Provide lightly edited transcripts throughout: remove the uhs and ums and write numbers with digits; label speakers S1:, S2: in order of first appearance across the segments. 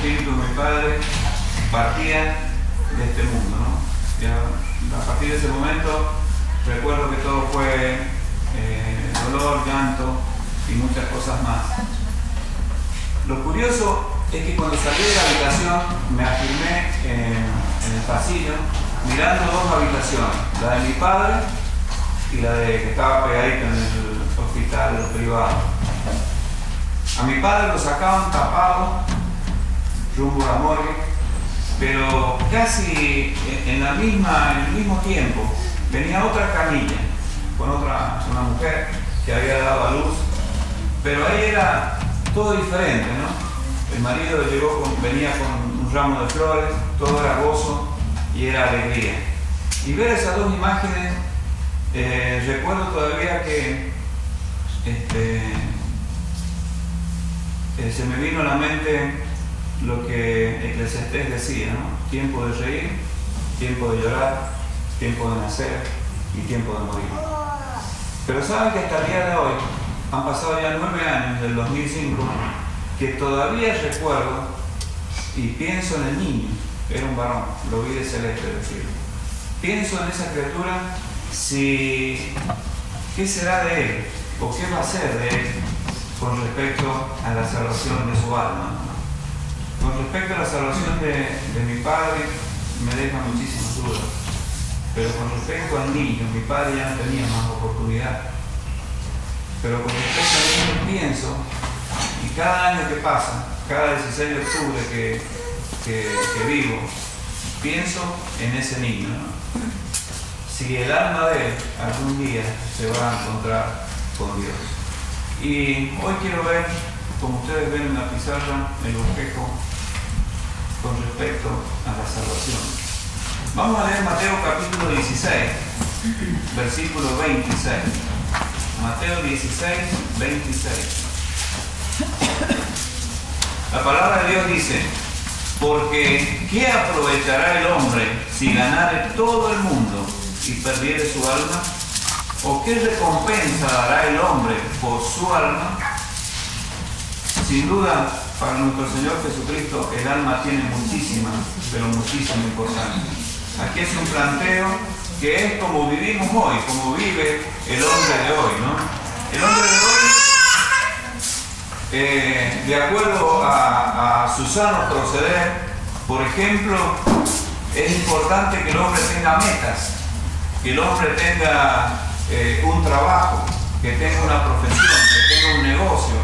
S1: espíritu de mi padre partía de este mundo, ¿no? Ya, a partir de ese momento recuerdo que todo fue dolor, llanto y muchas cosas más. Lo curioso es que cuando salí de la habitación me afirmé en el pasillo mirando dos habitaciones, la de mi padre y la de que estaba pegadita en el hospital privado. A mi padre lo sacaban tapado rumbo a la morgue, pero casi en el mismo tiempo venía otra camilla con una mujer que había dado a luz, pero ahí era todo diferente, ¿no? El marido venía con un ramo de flores, todo era gozo y era alegría. Y ver esas dos imágenes, recuerdo todavía que se me vino a la mente lo que Eclesiastés decía, ¿no? Tiempo de reír, tiempo de llorar, tiempo de nacer y tiempo de morir. Pero saben que hasta el día de hoy, han pasado ya 9 años del 2005, que todavía recuerdo y pienso en el niño, era un varón, lo vi de celeste decir. Pienso en esa criatura, ¿qué será de él? ¿O qué va a ser de él con respecto a la salvación de su alma? Con respecto a la salvación de mi padre, me deja muchísimas dudas. Pero con respecto al niño, mi padre ya no tenía más oportunidad. Pero con respecto al niño pienso, y cada año que pasa, cada 16 de octubre que vivo, pienso en ese niño, ¿no? Si el alma de él algún día se va a encontrar con Dios. Y hoy quiero ver, como ustedes ven en la pizarra, el bosquejo con respecto a la salvación. Vamos a leer Mateo capítulo 16, versículo 26. Mateo 16, 26. La palabra de Dios dice: porque ¿qué aprovechará el hombre si ganare todo el mundo y perdiere su alma? ¿O qué recompensa dará el hombre por su alma? Sin duda, para nuestro Señor Jesucristo, el alma tiene muchísima, pero muchísima importancia. Aquí es un planteo que es como vivimos hoy, como vive el hombre de hoy, ¿no? El hombre de hoy, de acuerdo a su sano proceder, por ejemplo, es importante que el hombre tenga metas, que el hombre tenga un trabajo, que tenga una profesión, que tenga un negocio,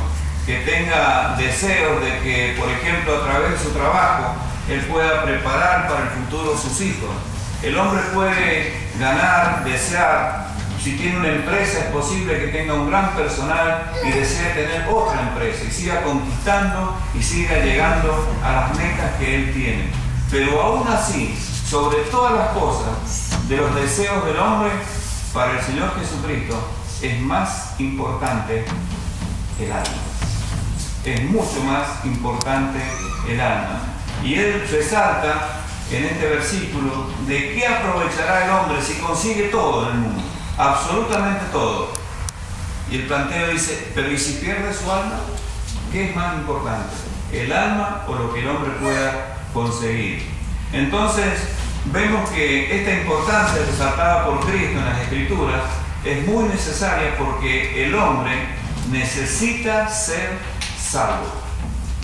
S1: que tenga deseos de que, por ejemplo, a través de su trabajo, él pueda preparar para el futuro sus hijos. El hombre puede ganar, desear, si tiene una empresa es posible que tenga un gran personal y desee tener otra empresa y siga conquistando y siga llegando a las metas que él tiene. Pero aún así, sobre todas las cosas de los deseos del hombre, para el Señor Jesucristo es más importante el alma. Es mucho más importante el alma. Y él resalta en este versículo de qué aprovechará el hombre si consigue todo en el mundo, absolutamente todo. Y el planteo dice, pero ¿y si pierde su alma? ¿Qué es más importante? ¿El alma o lo que el hombre pueda conseguir? Entonces vemos que esta importancia resaltada por Cristo en las Escrituras es muy necesaria porque el hombre necesita ser salvo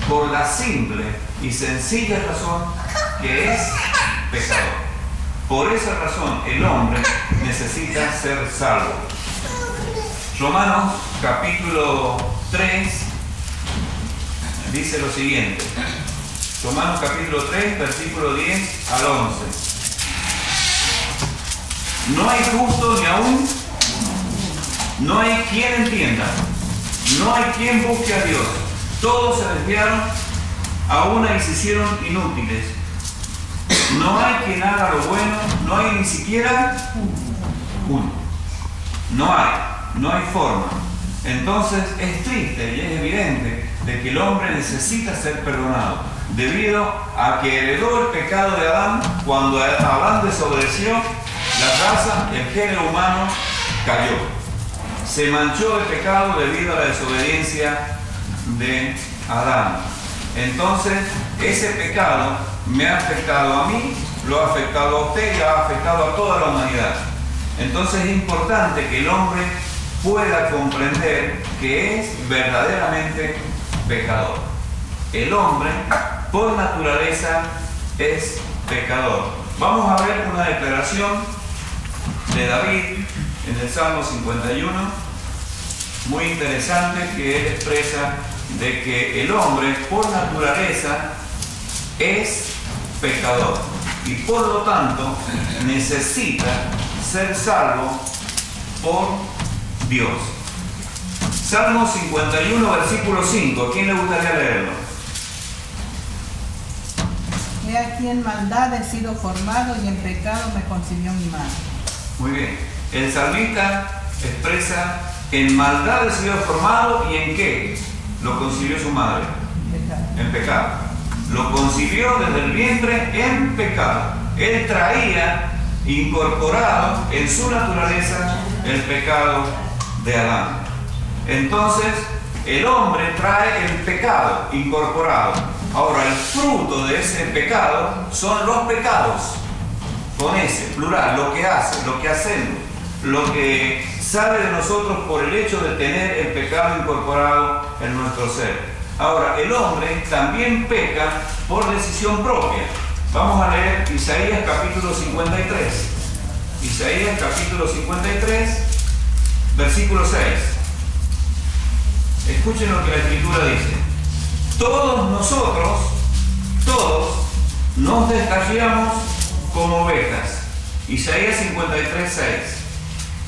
S1: por la simple y sencilla razón que es pecador. Por esa razón el hombre necesita ser salvo. Romanos capítulo 3 dice lo siguiente. Romanos capítulo 3, versículo 10 al 11. No hay justo ni aún, no hay quien entienda, no hay quien busque a Dios. Todos se desviaron a una y se hicieron inútiles. No hay quien haga lo bueno, no hay ni siquiera uno. No hay forma. Entonces es triste y es evidente de que el hombre necesita ser perdonado, debido a que heredó el pecado de Adán. Cuando Adán desobedeció, la raza, el género humano, cayó. Se manchó de pecado debido a la desobediencia de Adán. Entonces, ese pecado me ha afectado a mí, lo ha afectado a usted y ha afectado a toda la humanidad. Entonces es importante que el hombre pueda comprender que es verdaderamente pecador. El hombre, por naturaleza, es pecador. Vamos a ver una declaración de David en el Salmo 51, muy interesante, que él expresa de que el hombre, por naturaleza, es pecador y por lo tanto necesita ser salvo por Dios. Salmo 51, versículo 5. ¿Quién le gustaría leerlo?
S2: He aquí en maldad he sido formado y en pecado me concibió mi madre.
S1: Muy bien. El salmista expresa: en maldad he sido formado, ¿y en qué lo concibió su madre? En pecado. Lo concibió desde el vientre en pecado. Él traía incorporado en su naturaleza el pecado de Adán. Entonces, el hombre trae el pecado incorporado. Ahora, el fruto de ese pecado son los pecados, con ese plural, lo que hace, lo que hacemos, lo que sale de nosotros por el hecho de tener el pecado incorporado en nuestro ser. Ahora, el hombre también peca por decisión propia. Vamos a leer Isaías capítulo 53. Isaías capítulo 53, versículo 6. Escuchen lo que la Escritura dice. Todos nosotros, todos, nos descarriamos como ovejas. Isaías 53, 6.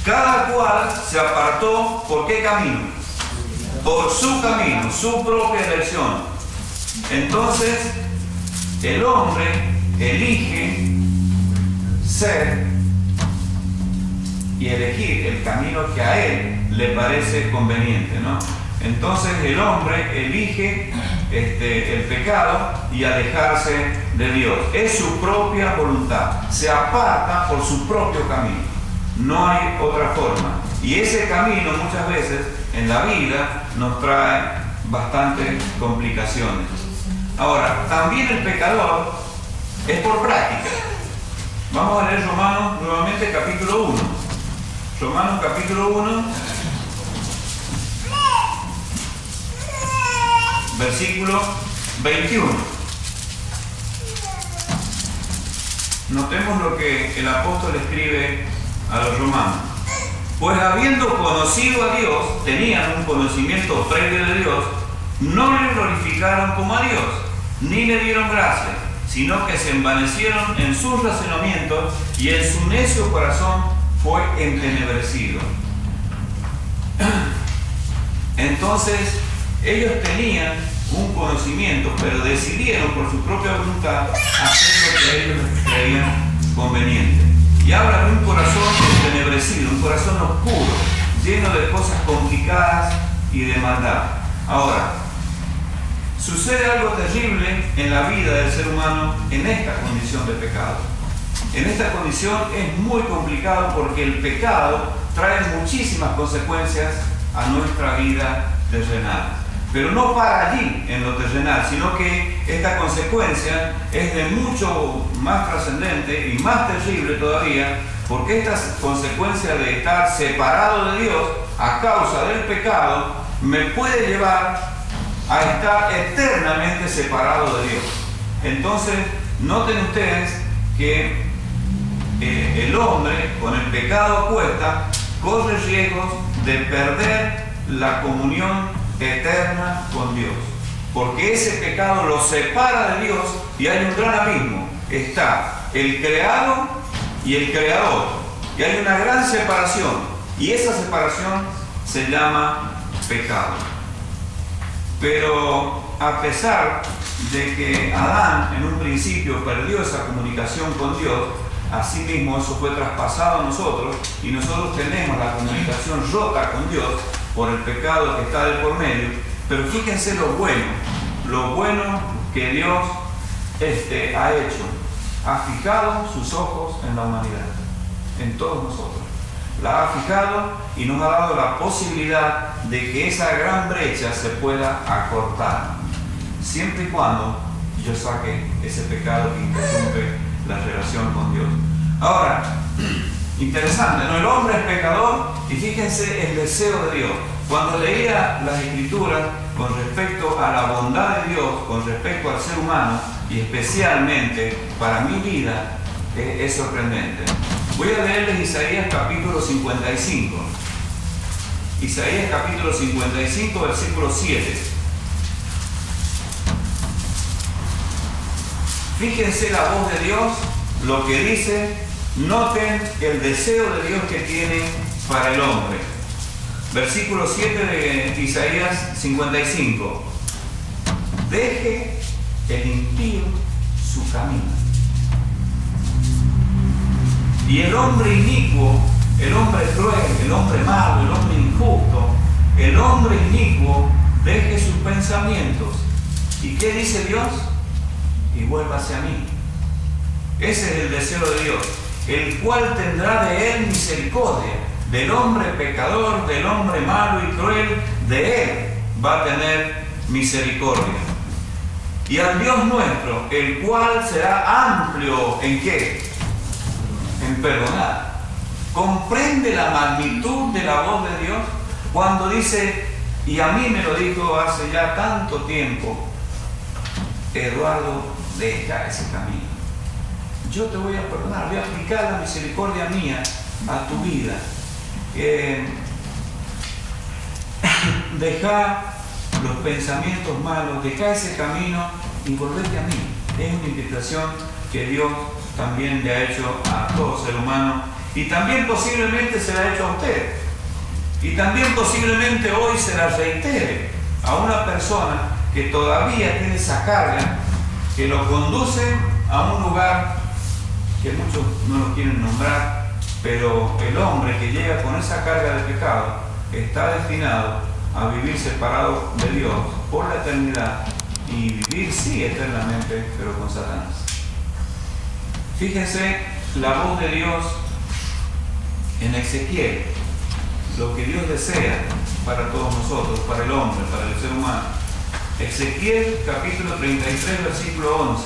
S1: Cada cual se apartó, ¿por qué camino? Por su camino, su propia elección. Entonces, el hombre elige ser y elegir el camino que a él le parece conveniente, ¿no? Entonces el hombre elige el pecado y alejarse de Dios. Es su propia voluntad. Se aparta por su propio camino. No hay otra forma. Y ese camino muchas veces en la vida nos trae bastantes complicaciones. Ahora, también el pecador es por práctica. Vamos a leer Romanos nuevamente capítulo 1. Romanos capítulo 1, versículo 21. Notemos lo que el apóstol escribe a los romanos. Pues habiendo conocido a Dios, tenían un conocimiento previo de Dios, no le glorificaron como a Dios, ni le dieron gracias, sino que se envanecieron en sus razonamientos y en su necio corazón fue entenebrecido. Entonces, ellos tenían un conocimiento, pero decidieron por su propia voluntad hacer lo que ellos creían conveniente. Y habla de un corazón entenebrecido, un corazón oscuro, lleno de cosas complicadas y de maldad. Ahora, sucede algo terrible en la vida del ser humano en esta condición de pecado. En esta condición es muy complicado porque el pecado trae muchísimas consecuencias a nuestra vida terrenal. Pero no para allí en lo terrenal, sino que esta consecuencia es de mucho más trascendente y más terrible todavía, porque esta consecuencia de estar separado de Dios a causa del pecado me puede llevar a estar eternamente separado de Dios. Entonces, noten ustedes que el hombre con el pecado a cuesta corre riesgos de perder la comunión eterna con Dios, porque ese pecado lo separa de Dios y hay un gran abismo. Está el creado y el creador, y hay una gran separación, y esa separación se llama pecado. Pero a pesar de que Adán en un principio perdió esa comunicación con Dios, asimismo eso fue traspasado a nosotros y nosotros tenemos la comunicación rota con Dios por el pecado que está de por medio. Pero fíjense lo bueno que Dios ha hecho. Ha fijado sus ojos en la humanidad, en todos nosotros. La ha fijado y nos ha dado la posibilidad de que esa gran brecha se pueda acortar. siempre y cuando yo saque ese pecado que interrumpe la relación con Dios. Ahora, interesante, ¿no? El hombre es pecador y fíjense el deseo de Dios. Cuando leía las Escrituras con respecto a la bondad de Dios, con respecto al ser humano y especialmente para mi vida, es sorprendente. Voy a leerles Isaías capítulo 55. Isaías capítulo 55, versículo 7. Fíjense la voz de Dios, lo que dice, noten el deseo de Dios que tiene para el hombre. Versículo 7 de Isaías 55. Deje el impío su camino. Y el hombre inicuo, el hombre cruel, el hombre malo, el hombre injusto, el hombre inicuo, deje sus pensamientos. ¿Y qué dice Dios? Y vuélvase a mí. Ese es el deseo de Dios, el cual tendrá de él misericordia, del hombre pecador, del hombre malo y cruel, de él va a tener misericordia. Y al Dios nuestro, el cual será amplio ¿en qué? En perdonar. ¿Comprende la magnitud de la voz de Dios? Cuando dice, y a mí me lo dijo hace ya tanto tiempo, Eduardo, deja ese camino. Yo te voy a perdonar, voy a aplicar la misericordia mía a tu vida. Deja los pensamientos malos, deja ese camino y volvete a mí. Es una invitación que Dios también le ha hecho a todo ser humano y también posiblemente se la ha hecho a usted. Y también posiblemente hoy se la reitere a una persona que todavía tiene esa carga que lo conduce a un lugar que muchos no lo quieren nombrar, pero el hombre que llega con esa carga de pecado está destinado a vivir separado de Dios por la eternidad y vivir sí eternamente, pero con Satanás. Fíjense la voz de Dios en Ezequiel, lo que Dios desea para todos nosotros, para el hombre, para el ser humano. Ezequiel capítulo 33, versículo 11.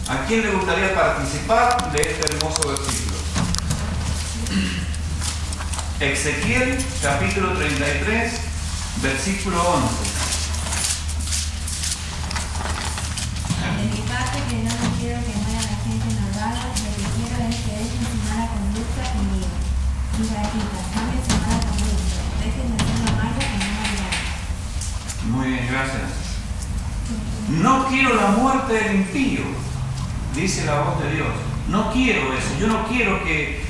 S1: ¿A quién le gustaría participar de este hermoso versículo? Ezequiel capítulo 33, versículo 11.
S3: De mi parte, que no quiero que muera la gente malvada, lo que quiero es que dejen su mala conducta conmigo. Israelitas, cambien su mala conducta, dejen de ser lo malo y no maldad.
S1: Muy bien, gracias. No quiero la muerte del impío, dice la voz de Dios. No quiero eso, yo no quiero que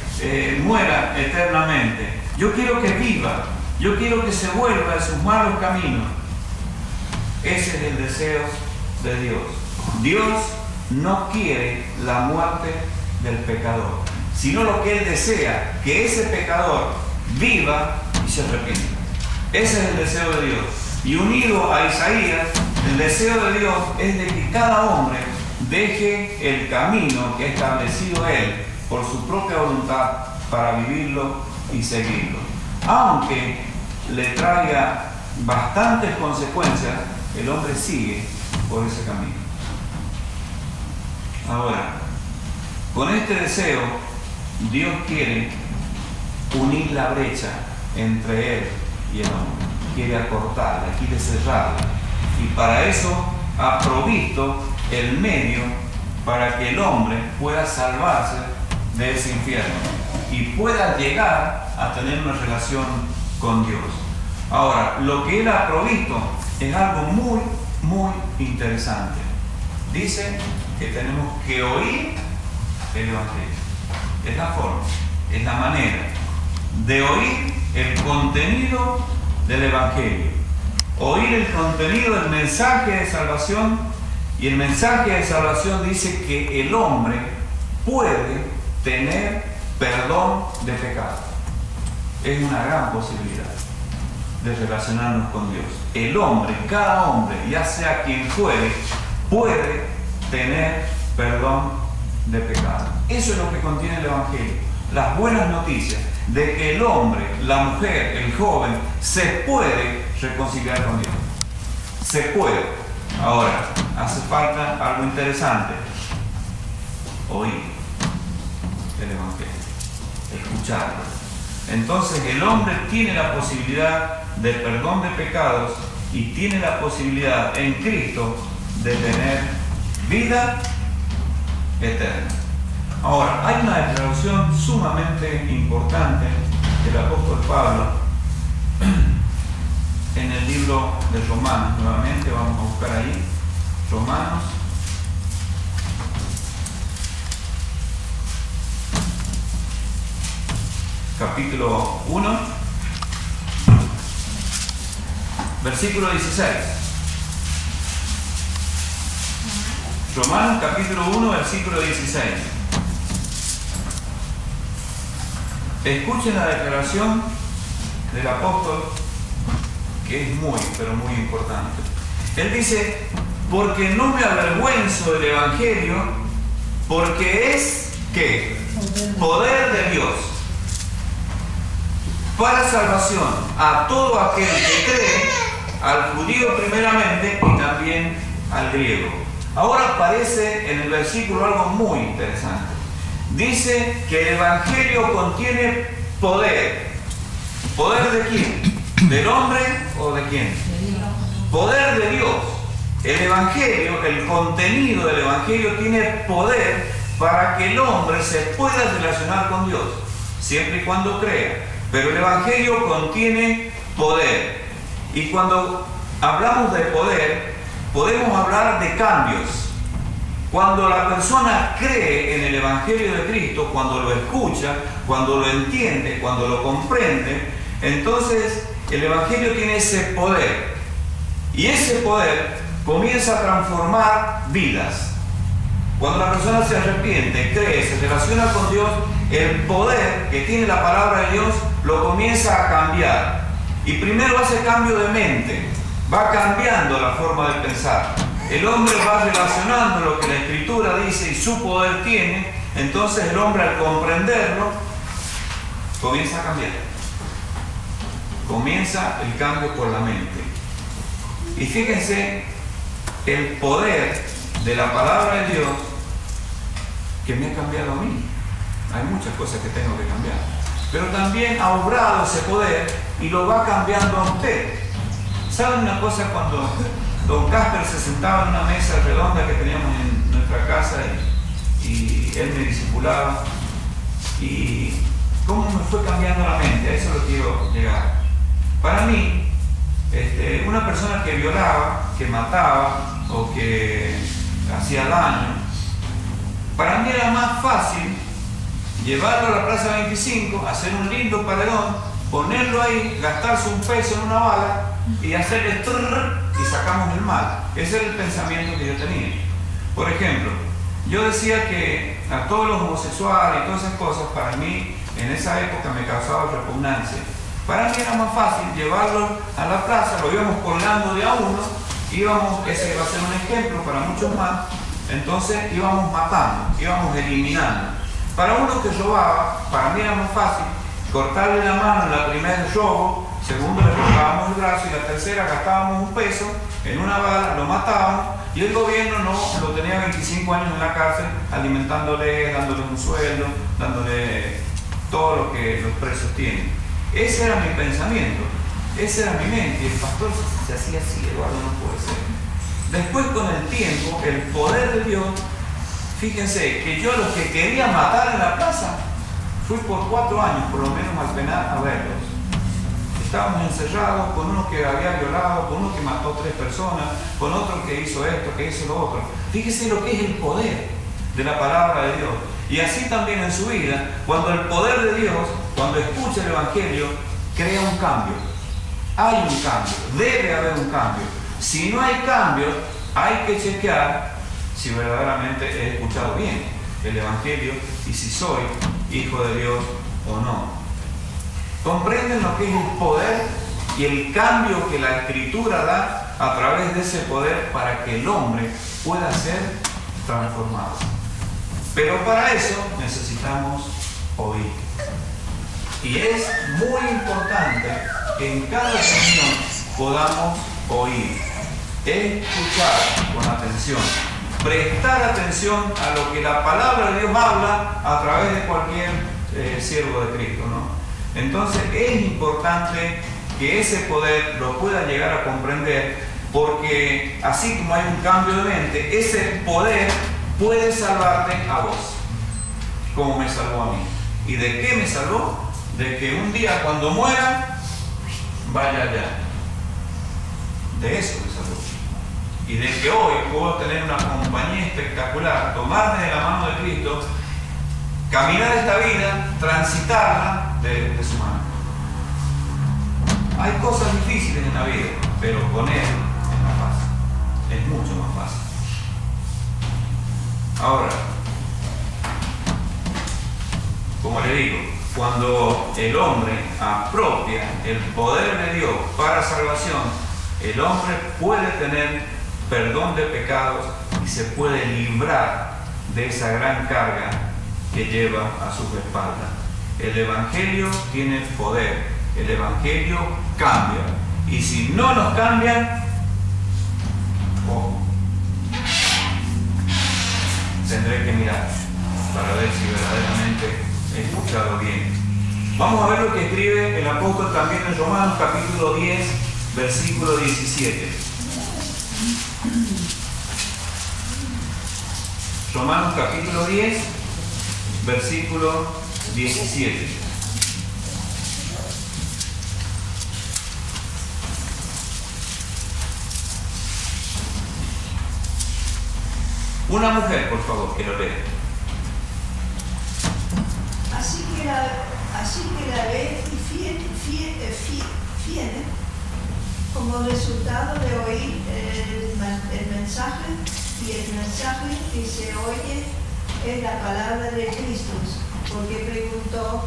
S1: muera eternamente. Yo quiero que viva, yo quiero que se vuelva de sus malos caminos. Ese es el deseo de Dios. Dios no quiere la muerte del pecador, sino lo que Él desea, que ese pecador viva y se arrepienta. Ese es el deseo de Dios. Y unido a Isaías, el deseo de Dios es de que cada hombre deje el camino que ha establecido Él por su propia voluntad para vivirlo y seguirlo. Aunque le traiga bastantes consecuencias, el hombre sigue por ese camino. Ahora, con este deseo, Dios quiere unir la brecha entre Él y el hombre. Quiere acortarla, quiere cerrarla. Y para eso ha provisto el medio para que el hombre pueda salvarse de ese infierno y pueda llegar a tener una relación con Dios. Ahora, lo que Él ha provisto es algo muy, muy interesante. Dice que tenemos que oír el Evangelio. Es la forma, es la manera de oír el contenido del Evangelio. Oír el contenido del mensaje de salvación. Y el mensaje de salvación dice que el hombre puede tener perdón de pecado. Es una gran posibilidad de relacionarnos con Dios. El hombre, cada hombre, ya sea quien fuere, puede tener perdón de pecado. Eso es lo que contiene el Evangelio. Las buenas noticias. de que el hombre, la mujer, el joven, se puede reconciliar con Dios. Se puede. Ahora, hace falta algo interesante. Oír el Evangelio, escucharlo. Entonces el hombre tiene la posibilidad de perdón de pecados y tiene la posibilidad en Cristo de tener vida eterna. Ahora, hay una declaración sumamente importante del apóstol Pablo en el libro de Romanos. Nuevamente vamos a buscar ahí Romanos capítulo 1, versículo 16. Romanos capítulo 1, versículo 16. Escuchen la declaración del apóstol, que es muy, pero muy importante. Él dice: porque no me avergüenzo del Evangelio, porque es, ¿qué? Poder de Dios para salvación a todo aquel que cree, al judío primeramente y también al griego. Ahora aparece en el versículo algo muy interesante. Dice que el Evangelio contiene poder. ¿Poder de quién? ¿Del hombre o de quién? Poder de Dios. El Evangelio, el contenido del Evangelio tiene poder para que el hombre se pueda relacionar con Dios, siempre y cuando crea. Pero el Evangelio contiene poder. Y cuando hablamos de poder, podemos hablar de cambios. Cuando la persona cree en el Evangelio de Cristo, cuando lo escucha, cuando lo entiende, cuando lo comprende, entonces el Evangelio tiene ese poder. Y ese poder comienza a transformar vidas. Cuando la persona se arrepiente, cree, se relaciona con Dios, el poder que tiene la palabra de Dios lo comienza a cambiar. Y primero hace cambio de mente, va cambiando la forma de pensar. El hombre va relacionando lo que la Escritura dice y su poder tiene. Entonces el hombre, al comprenderlo, comienza a cambiar. Comienza el cambio por la mente. Y fíjense el poder de la palabra de Dios que me ha cambiado a mí. Hay muchas cosas que tengo que cambiar, pero también ha obrado ese poder y lo va cambiando a usted. ¿Saben una cosa? Cuando don Casper se sentaba en una mesa redonda que teníamos en nuestra casa y él me discipulaba, y cómo me fue cambiando la mente, a eso lo quiero llegar. Para mí, una persona que violaba, que mataba o que hacía daño, para mí era más fácil llevarlo a la Plaza 25, hacer un lindo paredón, ponerlo ahí, gastarse un peso en una bala y hacerle trrr y sacamos el mal. Ese era el pensamiento que yo tenía. Por ejemplo, yo decía que a todos los homosexuales y todas esas cosas, para mí en esa época me causaba repugnancia. Para mí era más fácil llevarlo a la plaza, lo íbamos colgando de a uno, ese va a ser un ejemplo para muchos más, entonces íbamos matando, íbamos eliminando. Para uno que robaba, para mí era más fácil cortarle la mano en la primera robo, segundo le cortábamos el brazo y la tercera gastábamos un peso en una bala, lo matábamos y el gobierno no lo tenía 25 años en la cárcel, alimentándole, dándole un sueldo, dándole todo lo que los presos tienen. Ese era mi pensamiento, esa era mi mente, y el pastor se hacía así: Eduardo, no puede ser. Después, con el tiempo, el poder de Dios, fíjense que yo los que quería matar en la plaza, fui por 4 años por lo menos al penal a verlos. Estábamos encerrados con uno que había violado, con uno que mató 3 personas, con otro que hizo esto, que hizo lo otro. Fíjense lo que es el poder de la palabra de Dios. Y así también en su vida, cuando el poder de Dios, cuando escucha el Evangelio, crea un cambio. Hay un cambio, debe haber un cambio. Si no hay cambio, hay que chequear si verdaderamente he escuchado bien el Evangelio y si soy hijo de Dios o no. ¿Comprenden lo que es el poder y el cambio que la Escritura da a través de ese poder para que el hombre pueda ser transformado? Pero para eso necesitamos oír. Y es muy importante que en cada reunión podamos oír, escuchar con atención, prestar atención a lo que la palabra de Dios habla a través de cualquier siervo de Cristo, ¿no? Entonces es importante que ese poder lo pueda llegar a comprender, porque así como hay un cambio de mente, ese poder puede salvarte a vos, como me salvó a mí. ¿Y de qué me salvó? De que un día cuando muera, vaya allá. De eso me salvó. Y de que hoy puedo tener una compañía espectacular, tomarme de la mano de Cristo, caminar esta vida, transitarla de su mano. Hay cosas difíciles en la vida, pero con Él es más fácil, es mucho más fácil. Ahora, como le digo, cuando el hombre apropia el poder de Dios para salvación, el hombre puede tener perdón de pecados y se puede librar de esa gran carga que lleva a sus espaldas. El Evangelio tiene poder, el Evangelio cambia, y si no nos cambian, ojo, tendré que mirar para ver si verdaderamente he escuchado bien. Vamos a ver lo que escribe el apóstol también en Romanos capítulo 10, versículo 17. Romanos capítulo 10, versículo 17. Una mujer, por favor, que lo lea.
S4: Así que la ley viene como resultado de oír el mensaje, y el mensaje que se oye es la palabra de Cristo. Porque preguntó,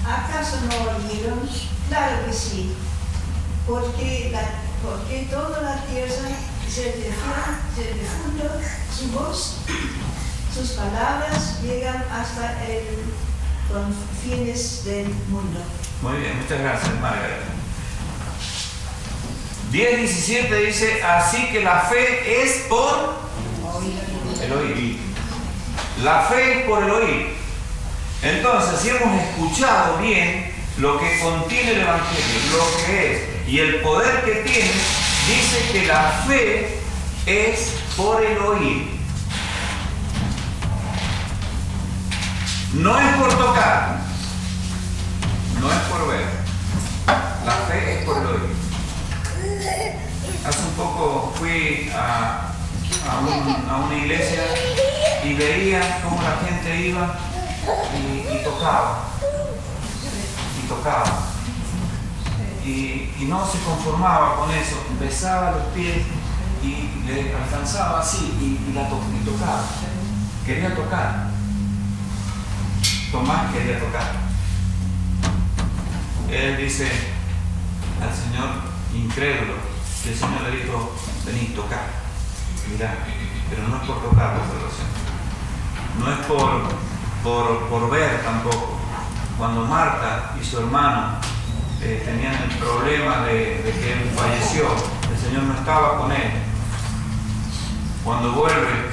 S4: ¿acaso no oyeron? Claro que sí, porque toda la tierra se difundió su voz, sus palabras llegan hasta los confines del mundo.
S1: Muy bien, muchas gracias, Margarita. 10:17 dice, así que la fe es por el oír. La fe es por el oír. Entonces, si hemos escuchado bien lo que contiene el Evangelio, lo que es y el poder que tiene, dice que la fe es por el oír. No es por tocar, no es por ver. La fe es por el oír. Hace un poco fui a una iglesia y veía cómo la gente iba y tocaba. Y no se conformaba con eso, besaba los pies y le alcanzaba así y tocaba. Quería tocar. Tomás quería tocar. Él dice al Señor, incrédulo, y el Señor le dijo, vení, tocar. Mirá, pero no es por tocar la salvación. No es por ver tampoco. Cuando Marta y su hermano tenían el problema de que él falleció, el Señor no estaba con él. Cuando vuelve,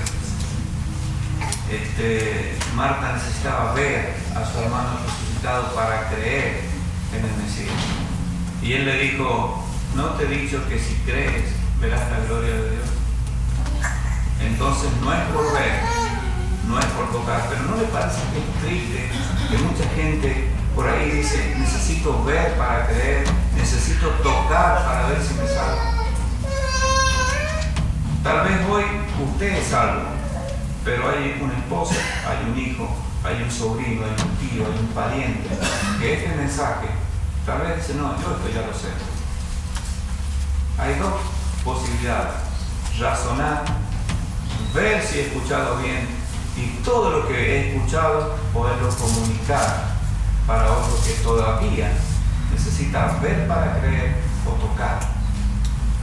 S1: Marta necesitaba ver a su hermano resucitado para creer en el Mesías. Y él le dijo, ¿no te he dicho que si crees verás la gloria de Dios? Entonces no es por ver, no es por tocar, pero ¿no le parece que es triste que mucha gente por ahí dice, necesito ver para creer, necesito tocar para ver si me salvo? Tal vez hoy usted es salvo, pero hay una esposa, hay un hijo, hay un sobrino, hay un tío, hay un pariente, que este mensaje, tal vez dice, no, yo esto ya lo sé. Hay dos posibilidades, razonar, ver si he escuchado bien y todo lo que he escuchado poderlo comunicar para otro que todavía necesita ver para creer o tocar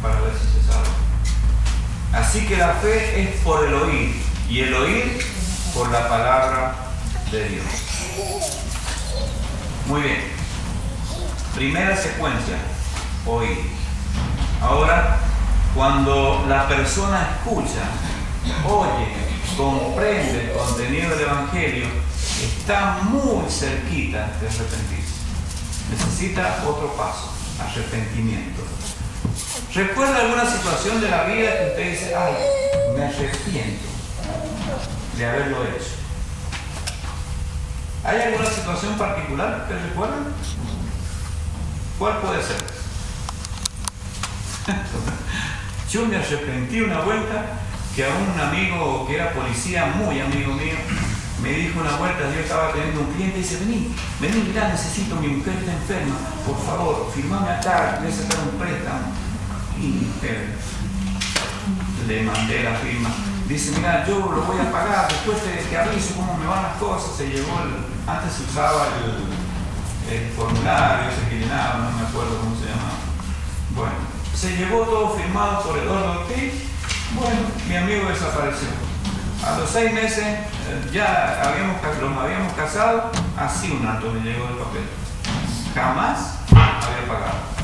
S1: para ver si se salva. Así que la fe es por el oír y el oír por la palabra de Dios. Muy bien. Primera secuencia, oír. Ahora, cuando la persona escucha, oye, comprende el contenido del Evangelio, está muy cerquita de arrepentirse. Necesita otro paso, arrepentimiento. ¿Recuerda alguna situación de la vida que usted dice, ay, me arrepiento de haberlo hecho? ¿Hay alguna situación particular que usted recuerda? ¿Cuál puede ser? Yo me arrepentí una vuelta que a un amigo que era policía, muy amigo mío, me dijo una vuelta, yo estaba teniendo un cliente y dice, vení, mirá, necesito, mi mujer está enferma, por favor, firmame acá, voy a sacar un préstamo. Y le mandé la firma. Dice, mira, yo lo voy a pagar, después te aviso cómo me van las cosas. Se llevó antes se usaba el formulario ese que llenaba, no me acuerdo cómo se llamaba. Bueno, se llevó todo firmado por Eduardo Ortiz. Bueno, mi amigo desapareció. A los 6 meses ya los habíamos casado, así un alto me llegó el papel. Jamás había pagado.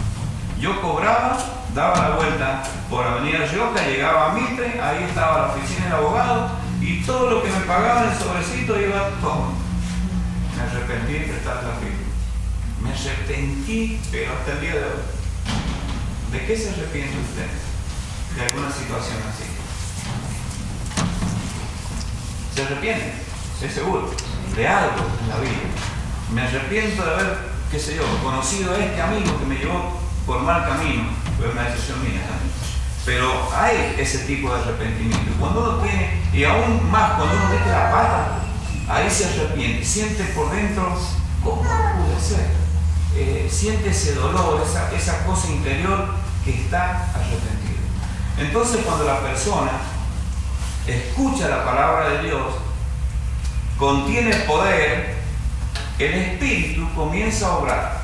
S1: Yo cobraba, daba la vuelta por Avenida Rioja, llegaba a Mitre, ahí estaba la oficina del abogado y todo lo que me pagaban en el sobrecito iba todo. Me arrepentí de prestar la firma. Me arrepentí, pero hasta el día de hoy. ¿De qué se arrepiente usted? De alguna situación así. ¿Se arrepiente? Estoy seguro. De algo en la vida. Me arrepiento de haber, qué sé yo, conocido a este amigo que me llevó por mal camino. Fue una decisión mía también. Pero hay ese tipo de arrepentimiento. Cuando uno tiene, y aún más cuando uno mete la pata, ahí se arrepiente. Siente por dentro, ¿cómo pude ser? Siente ese dolor, esa cosa interior que está arrepentido. Entonces cuando la persona escucha la palabra de Dios, contiene poder, el Espíritu comienza a obrar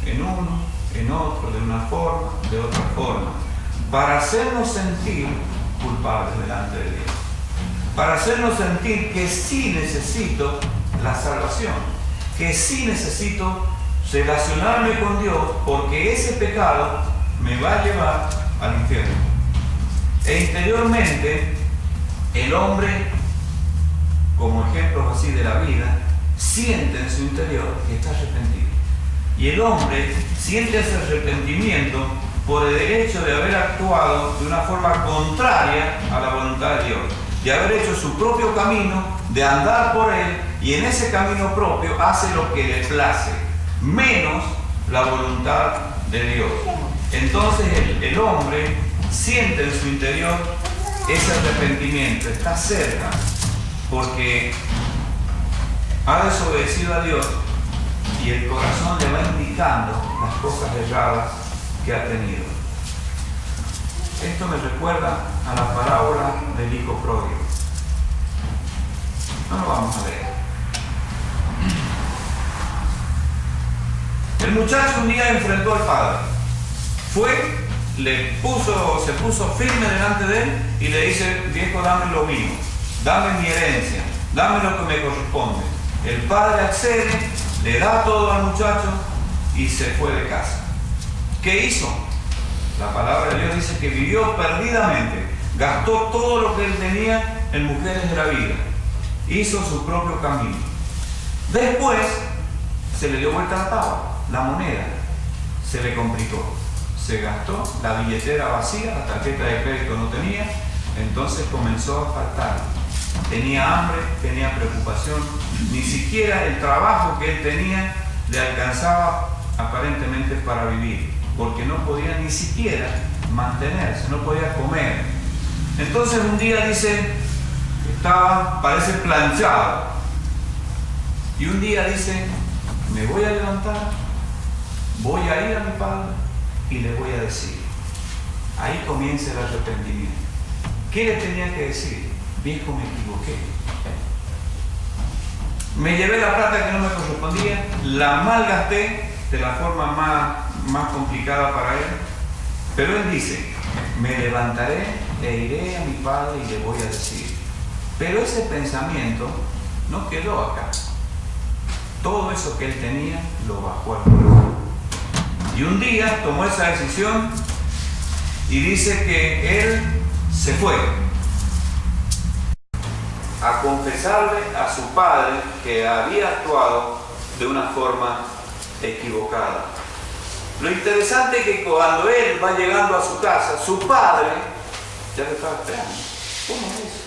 S1: en uno, en otro, de una forma, de otra forma, para hacernos sentir culpables delante de Dios, para hacernos sentir que sí necesito la salvación, que sí necesito relacionarme con Dios, porque ese pecado me va a llevar al infierno. E interiormente, el hombre, como ejemplos así de la vida, siente en su interior que está arrepentido. Y el hombre siente ese arrepentimiento por el hecho de haber actuado de una forma contraria a la voluntad de Dios, de haber hecho su propio camino, de andar por él, y en ese camino propio hace lo que le place, menos la voluntad de Dios. Entonces el hombre siente en su interior ese arrepentimiento, está cerca, porque ha desobedecido a Dios y el corazón le va indicando las cosas erradas que ha tenido. Esto me recuerda a la parábola del hijo pródigo. No lo vamos a leer. El muchacho un día enfrentó al padre. Fue, se puso firme delante de él y le dice: viejo, dame lo mío, dame mi herencia, dame lo que me corresponde. El padre accede, le da todo al muchacho y se fue de casa. ¿Qué hizo? La palabra de Dios dice que vivió perdidamente, gastó todo lo que él tenía en mujeres de la vida, hizo su propio camino. Después se le dio vuelta la tabla, la moneda se le complicó, se gastó, la billetera vacía, la tarjeta de crédito no tenía, entonces comenzó a faltar. Tenía hambre, tenía preocupación, ni siquiera el trabajo que él tenía le alcanzaba aparentemente para vivir, porque no podía ni siquiera mantenerse, no podía comer. Entonces un día dice, parece planchado, y un día dice: me voy a levantar, voy a ir a mi padre y le voy a decir. Ahí comienza el arrepentimiento. ¿Qué le tenía que decir? Viejo, me equivoqué. Me llevé la plata que no me correspondía, la malgasté de la forma más complicada para él. Pero él dice: me levantaré e iré a mi padre y le voy a decir. Pero ese pensamiento no quedó acá. Todo eso que él tenía lo bajó al corazón. Y un día tomó esa decisión y dice que él se fue a confesarle a su padre que había actuado de una forma equivocada. Lo interesante es que cuando él va llegando a su casa, su padre ya lo estaba esperando. ¿Cómo es eso?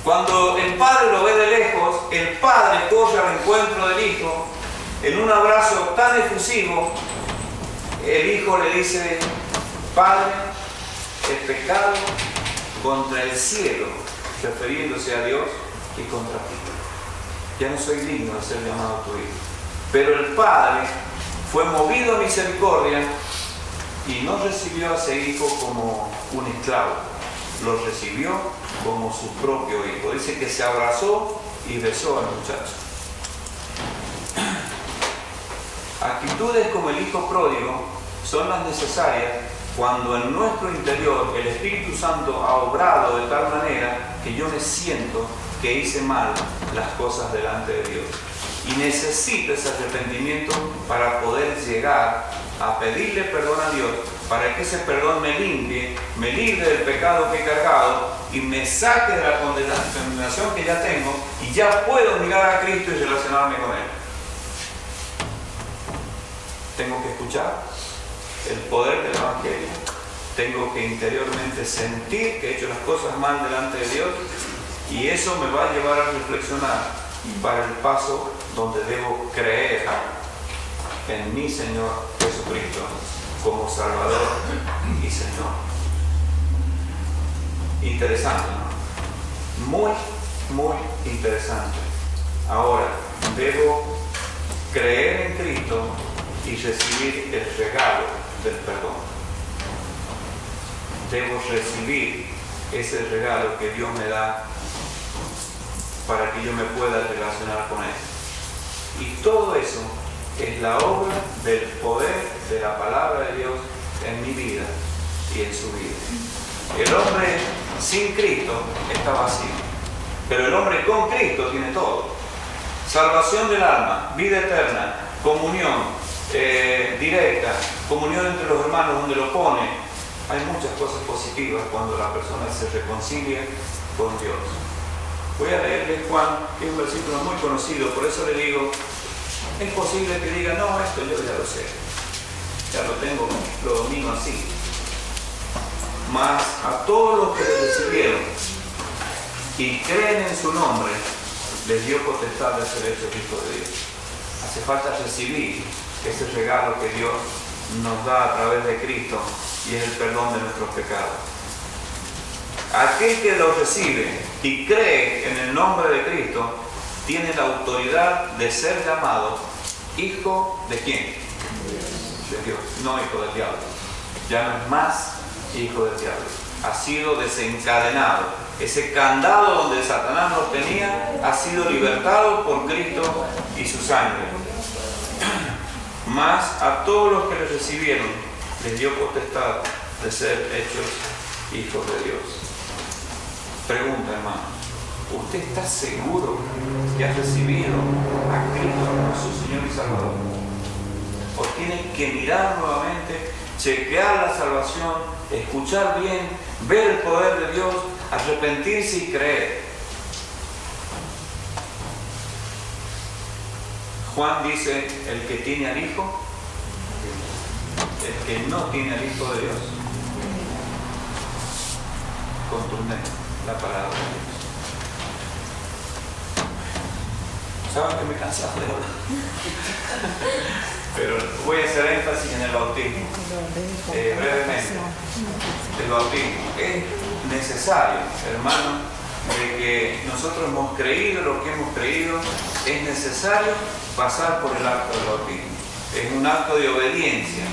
S1: Cuando el padre lo ve de lejos, el padre corre al encuentro del hijo en un abrazo tan efusivo. El hijo le dice: Padre, he pecado contra el cielo, refiriéndose a Dios, y contra ti. Ya no soy digno de ser llamado tu hijo. Pero el padre fue movido a misericordia y no recibió a ese hijo como un esclavo, lo recibió como su propio hijo. Dice que se abrazó y besó al muchacho. Actitudes como el hijo pródigo son las necesarias cuando en nuestro interior el Espíritu Santo ha obrado de tal manera que yo me siento que hice mal las cosas delante de Dios. Y necesito ese arrepentimiento para poder llegar a pedirle perdón a Dios, para que ese perdón me limpie, me libre del pecado que he cargado y me saque de la condenación que ya tengo, y ya puedo mirar a Cristo y relacionarme con Él. Tengo que escuchar el poder del Evangelio. Tengo que interiormente sentir que he hecho las cosas mal delante de Dios, y eso me va a llevar a reflexionar para el paso donde debo creer en mi Señor Jesucristo como Salvador y Señor. Interesante, ¿no? Muy, muy interesante. Ahora, debo creer en Cristo y recibir el regalo del perdón. Debo recibir ese regalo que Dios me da para que yo me pueda relacionar con Él. Y todo eso es la obra del poder de la palabra de Dios en mi vida y en su vida. El hombre sin Cristo está vacío, pero el hombre con Cristo tiene todo. Salvación del alma, vida eterna, comunión directa, comunión entre los hermanos donde lo pone. Hay muchas cosas positivas cuando la persona se reconcilia con Dios. Voy a leerles Juan, que es un versículo muy conocido, por eso le digo, es posible que diga, no, esto yo ya lo sé, ya lo tengo, lo domino así. Mas a todos los que le recibieron y creen en su nombre, les dio potestad de ser hechos hijos de Dios. Hace falta recibir ese regalo que Dios nos da a través de Cristo, y es el perdón de nuestros pecados. Aquel que lo recibe y cree en el nombre de Cristo tiene la autoridad de ser llamado hijo de ¿quién? De Dios, no hijo del diablo. Ya no es más hijo del diablo. Ha sido desencadenado. Ese candado donde Satanás nos tenía ha sido libertado por Cristo y su sangre. Mas a todos los que le recibieron les dio potestad de ser hechos hijos de Dios. Pregunta, hermano, ¿usted está seguro que ha recibido a Cristo como su Señor y Salvador? ¿O tiene que mirar nuevamente, chequear la salvación, escuchar bien, ver el poder de Dios, arrepentirse y creer? Juan dice, el que tiene al Hijo, el que no tiene al Hijo de Dios. Contundente la palabra de Dios. Saben que me he cansado de hablar. Pero voy a hacer énfasis en el bautismo. Brevemente. El bautismo es necesario, hermano, de que nosotros hemos creído lo que hemos creído. Es necesario pasar por el acto del bautismo. Es un acto de obediencia,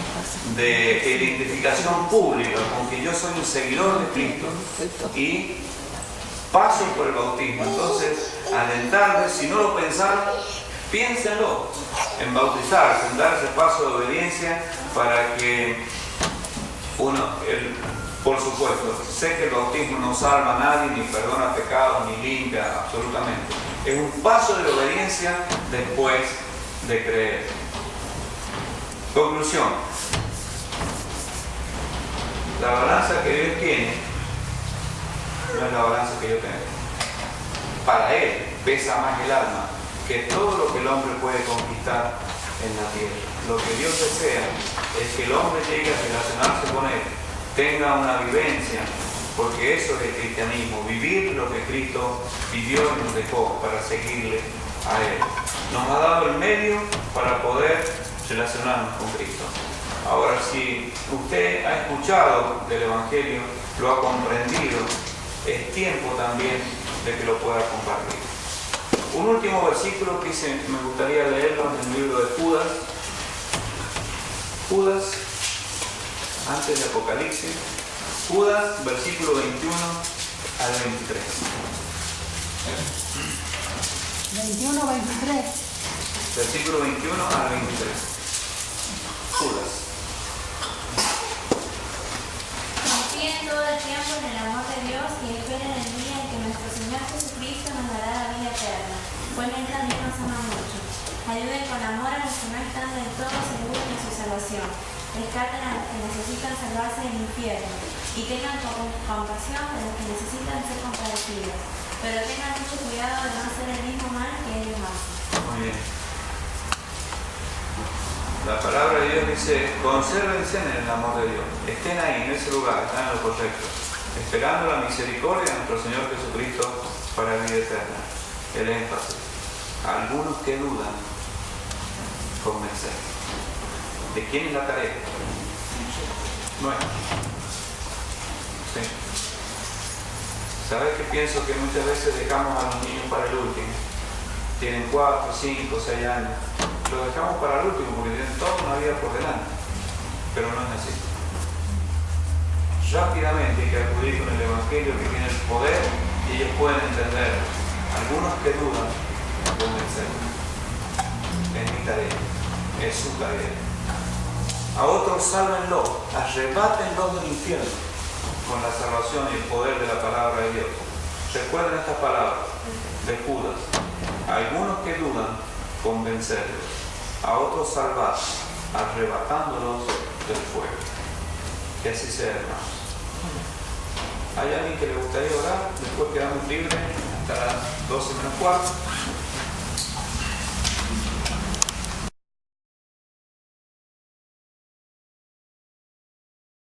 S1: de identificación pública con que yo soy un seguidor de Cristo y paso por el bautismo. Entonces, alentarles, si no lo pensaron, piénsenlo en bautizarse, en dar ese paso de obediencia para que uno, por supuesto, sé que el bautismo no salva a nadie, ni perdona pecados, ni limpia absolutamente. Es un paso de obediencia después de creer. Conclusión. La balanza que Dios tiene no es la balanza que yo tengo. Para Él pesa más el alma que todo lo que el hombre puede conquistar en la tierra. Lo que Dios desea es que el hombre llegue a relacionarse con Él, tenga una vivencia, porque eso es el cristianismo, vivir lo que Cristo vivió y nos dejó para seguirle a Él. Nos ha dado el medio para poder relacionarnos con Cristo. Ahora, si usted ha escuchado del Evangelio, lo ha comprendido, es tiempo también de que lo pueda compartir. Un último versículo que me gustaría leerlo en el libro de Judas. Judas, antes de Apocalipsis. Judas, versículo 21 al 23.
S2: 21, 23.
S1: Versículo 21 al 23. Judas.
S3: Confíen todo el tiempo en el amor de Dios y esperen el día en que nuestro Señor Jesucristo nos dará la vida eterna, pues mientras Dios nos ama mucho. Ayuden con amor a los que no están del todo seguros de su salvación. Rescaten a los que necesitan salvarse del infierno y tengan compasión de los que necesitan ser compadecidos. Pero tengan mucho cuidado de no hacer el mismo mal que ellos hacen.
S1: Muy bien. La palabra de Dios dice, consérvense en el amor de Dios. Estén ahí, en ese lugar, están en lo correcto. Esperando la misericordia de nuestro Señor Jesucristo para la vida eterna. El énfasis. Algunos que dudan, convencer. ¿De quién es la tarea? Nuestra. Sí. ¿Sabes qué pienso? Que muchas veces dejamos a los niños para el último. Tienen 4, 5, 6 años. Los dejamos para el último porque tienen toda una vida por delante. Pero no es así. Rápidamente hay que acudir con el Evangelio que tiene el poder y ellos pueden entender. Algunos que dudan, convencer. Es mi tarea. Es su tarea. A otros sálvenlo, arrebátenlos del infierno con la salvación y el poder de la palabra de Dios. Recuerden estas palabras de Judas. A algunos que dudan, convencerlos. A otros salvar, arrebatándolos del fuego. Que así sea, hermanos. ¿Hay alguien que le gustaría orar? Después quedamos libres hasta las 12 menos cuarto.